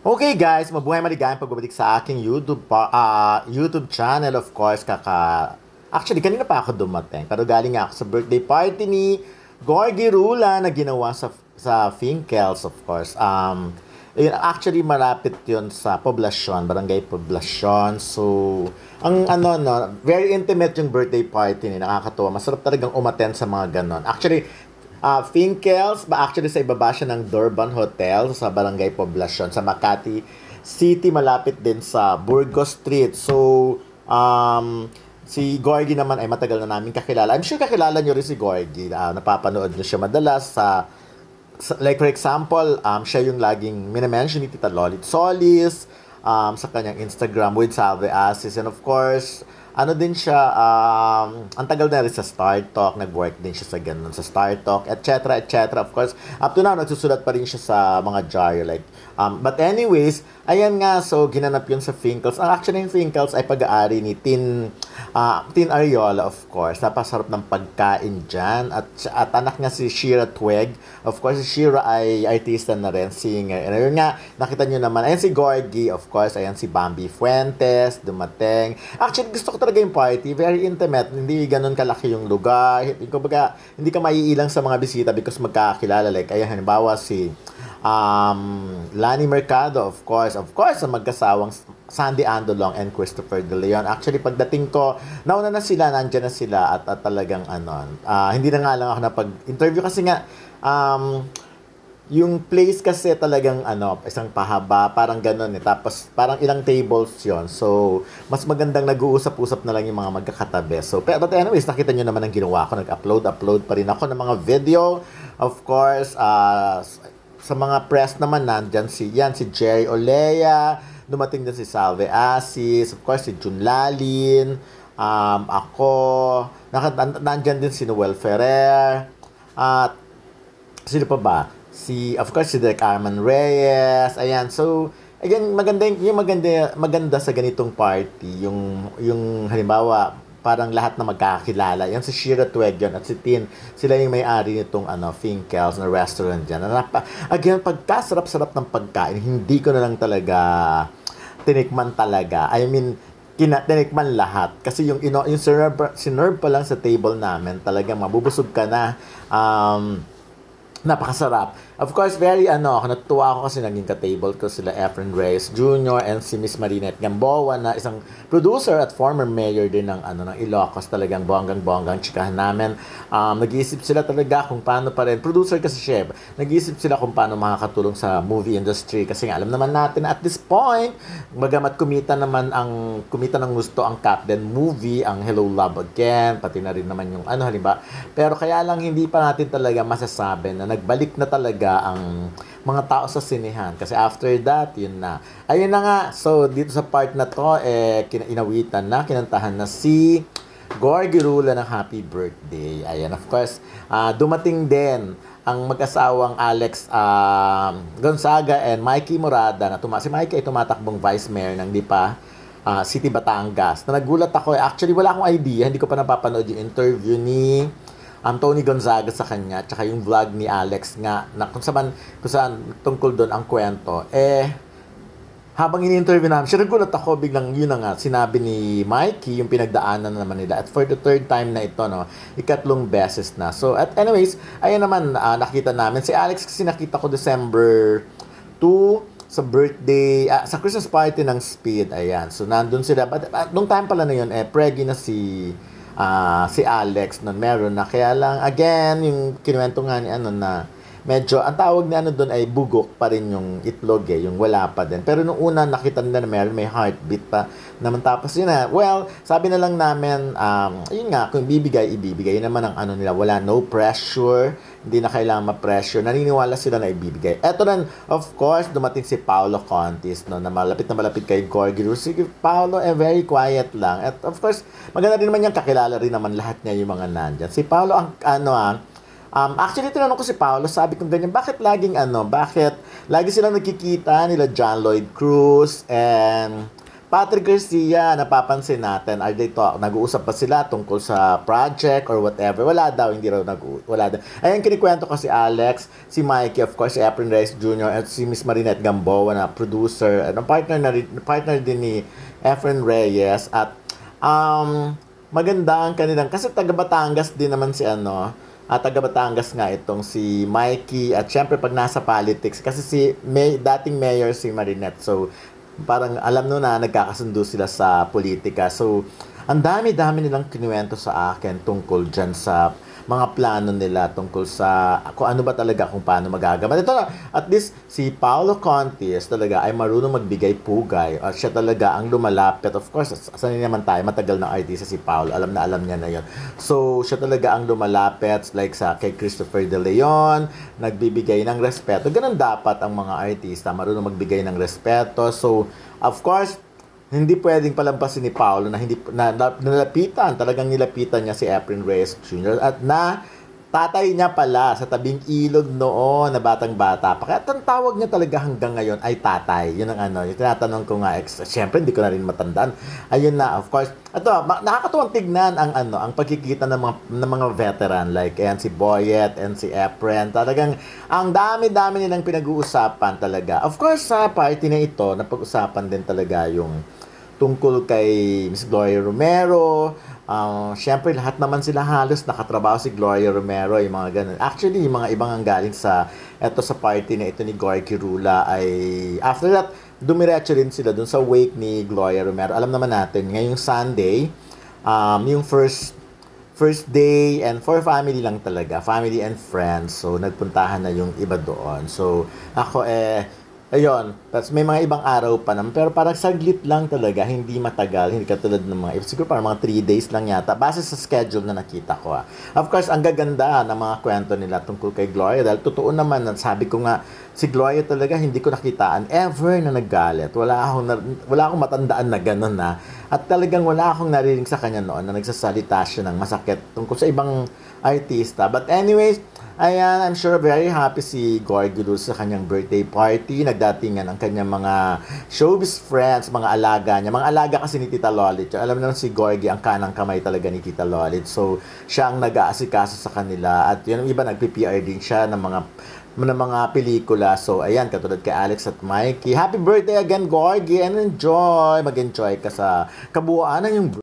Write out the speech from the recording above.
Okay guys, mabuhay maligayang pagbabalik sa aking YouTube channel. Of course, Actually, kanina pa ako dumating. Pero galing nga ako sa birthday party ni Gorgie Rula na ginawa sa Finkels, of course. Actually, malapit yun sa Poblacion, Barangay Poblacion. So, very intimate yung birthday party ni. Nakakatuwa. Masarap talagang umattend sa mga ganon. Actually, Finkels, actually sa ibaba siya ng Durban Hotel sa Barangay Poblacion sa Makati City, malapit din sa Burgos Street. So, si Gorgie naman ay matagal na namin kakilala. I'm sure kakilala nyo rin si Gorgie. Napapanood nyo siya madalas like for example, siya yung laging minamention ni Tita Lolit Solis sa kanyang Instagram with Salve Asis. And of course, din siya, ang tagal na rin sa Star Talk, nag-work din siya sa ganun, sa Star Talk, etc., etc. Of course, up to now, nagsusulat pa rin siya sa mga diary, like, but anyways, ayan nga, so, ginanap yun sa Finkels. Actually, yung Finkels ay pag-aari ni Tin Ariola, of course. Napasarap ng pagkain dyan, at anak nga si Shira Tweg. Of course, si Shira ay artista na rin, singer. And ayun nga, nakita nyo naman, ayan si Gorgie, of course, ayan si Bambi Fuentes, dumating. Actually, gusto ko talaga yung party, very intimate, hindi ganun kalaki yung lugar, hindi ka maiilang sa mga bisita because magkakilala, like, ayan, halimbawa si Lani Mercado, of course, ang magkasawang Sandy Andolong and Christopher De Leon. Actually, pagdating ko, nauna na sila, nandyan na sila, at talagang, hindi na nga lang ako napag-interview kasi nga, yung place kasi talagang isang pahaba, parang gano'n eh. Tapos parang ilang tables yon. So, mas magandang nag-uusap-usap na lang yung mga magkakatabi. So, but anyways, nakita nyo naman ang ginawa ko. Nag-upload pa rin ako ng mga video. Of course, sa mga press naman, nandyan si Jerry Olea, dumating din si Salve Asis, of course, si Jun Lalin, ako, nandyan din si Noel Ferrer, at sino pa ba? Of course, si Derek Arman Reyes. Ayan. So, again, maganda sa ganitong party. Yung halimbawa, parang lahat na magkakilala. Yan si Shira Tweg yun, at si Tin. Sila yung may-ari nitong Finkels na restaurant dyan. Again, pagkasarap-sarap ng pagkain, hindi ko na lang talaga tinikman talaga. I mean, tinikman lahat. Kasi yung sinerve pa lang sa table namin, talagang mabubusog ka na. Napakasarap. Of course, natutuwa ako kasi naging ka-table ko sila Efren Reyes Jr. and si Miss Marinette Gamboa na isang producer at former mayor din ng Ilocos. Talagang bonggang-bonggang chikahan namin. Nag-iisip sila talaga kung paano pa rin. Producer kasi chef. Nag-iisip sila kung paano makakatulong sa movie industry. Kasi nga, alam naman natin na at this point, bagamat kumita ng gusto ang Captain movie, ang Hello Love Again, pati na rin naman yung halimbawa. Pero kaya lang hindi pa natin talaga masasabi na nagbalik na talaga ang mga tao sa sinehan. Kasi after that, yun na. Ayun na nga. So, dito sa part na to, kinantahan na si Gorgie Rula ng Happy Birthday. Ayan, of course, dumating din ang mag-asawang Alex Gonzaga and Mikey Morada. Si Mikey ay tumatakbong vice mayor ng City Batangas. Na nagulat ako. Actually, wala akong idea. Hindi ko pa napapanood yung interview ni Tony Gonzaga sa kanya, tsaka yung vlog ni Alex nga, na kung saan tungkol doon ang kwento, habang ini-interview namin, siya nagulat ako, biglang yun na nga, sinabi ni Mikey, yung pinagdaanan na naman nila, at for the third time na ito, ikatlong beses na. So, anyways, ayun naman, nakita namin, si Alex kasi nakita ko December 2, sa birthday, sa Christmas party ng Speed, ayan, so nandun sila, but nung time pala na yun, preggy na si Alex nun, meron na. Kaya lang, again, yung kinuwento nga ni na medyo, ang tawag ni doon ay bugok pa rin yung itlog yung wala pa din. Pero nung una, nakita nila na meron, may heartbeat pa naman. Tapos yun na, well, sabi na lang namin, yun nga, kung ibibigay. Yun naman ang nila, wala, no pressure, hindi na kailangan ma-pressure. Naniniwala sila na ibibigay. Eto na, of course, dumating si Paolo Contis, na malapit kay Gorgie. Si Paolo, very quiet lang. At of course, maganda rin naman yung kakilala rin naman lahat niya yung mga nandyan. Si Paolo, actually, tinanong ko si Paolo, sabi kong ganyan, bakit lagi sila nagkikita nila John Lloyd Cruz and Patrick Garcia, napapansin natin, are they nag-uusap pa sila tungkol sa project or whatever? Wala daw, hindi raw wala daw. Ayun, kinikwento ko si Alex, si Mikey, of course, si Efren Reyes Jr., at si Miss Marinette Gamboa na producer, partner din ni Efren Reyes, at maganda ang kanilang, kasi taga Batangas din naman si at taga Batangas nga itong si Mikey, at syempre pag nasa politics, kasi dating mayor si Marinette, so parang alam no na nagkakasundo sila sa politika. So, ang dami-dami nilang kinuwento sa akin tungkol dyan sa mga plano nila tungkol sa kung ano ba talaga, kung paano magagawa. Ito na, at least si Paolo Contis talaga ay marunong magbigay pugay. At siya talaga ang lumalapit. Of course, sanay naman tayo, matagal ng artista si Paolo. Alam niya na yun. So, siya talaga ang lumalapit like kay Christopher De Leon, nagbibigay ng respeto. Ganun dapat ang mga artista, marunong magbigay ng respeto. So, of course, hindi pwedeng palampasin ni Paolo na talagang nilapitan niya si Efren Reyes Jr. at na tatay niya pala sa tabing ilog noon na batang-bata. Kaya ang tawag niya talaga hanggang ngayon ay tatay. Yun ang yung tinatanong ko nga, siyempre hindi ko na rin matandaan. Ayun na, of course. Ito, nakakatuwang tignan ang pagkikita ng mga veteran like si Boyet and si Efren. Talagang ang dami-dami nilang pinag-uusapan talaga. Of course, sa party na ito, napag-usapan din talaga yung tungkol kay Miss Gloria Romero. Siyempre, lahat naman sila halos nakatrabaho si Gloria Romero, yung mga ganun. Actually, yung mga ibang ang galing sa party na ito ni Gorky Rula ay after that, dumiretso rin sila dun sa wake ni Gloria Romero. Alam naman natin, ngayong Sunday, yung first day and for family lang talaga, family and friends. So, nagpuntahan na yung iba doon. So, ako ayun, tapos may mga ibang araw pa naman, pero parang saglit lang talaga, hindi matagal, hindi katulad ng mga, siguro parang mga 3 days lang yata, base sa schedule na nakita ko. Of course, ang gaganda ng mga kwento nila tungkol kay Gloria, dahil totoo naman, sabi ko nga, si Gloria talaga, hindi ko nakitaan ever na naggalit. Wala akong matandaan na gano'n na, at talagang wala akong narinig sa kanya noon na nagsasalita siya ng masakit tungkol sa ibang artista. But anyways, ayan, I'm sure very happy si Gorgy Rula sa kanyang birthday party. Nagdatingan ang kanyang mga showbiz friends, mga alaga niya. Mga alaga kasi ni Tita Lolit. Alam naman si Gorgy, ang kanang kamay talaga ni Tita Lolit. So, siya ang nag-aasikaso sa kanila. At yun, ang iba, nagpi-PR din siya ng mga pelikula. So, ayan, katulad kay Alex at Mikey. Happy birthday again, Gorgy, and enjoy. Mag-enjoy ka sa kabuuan ng yung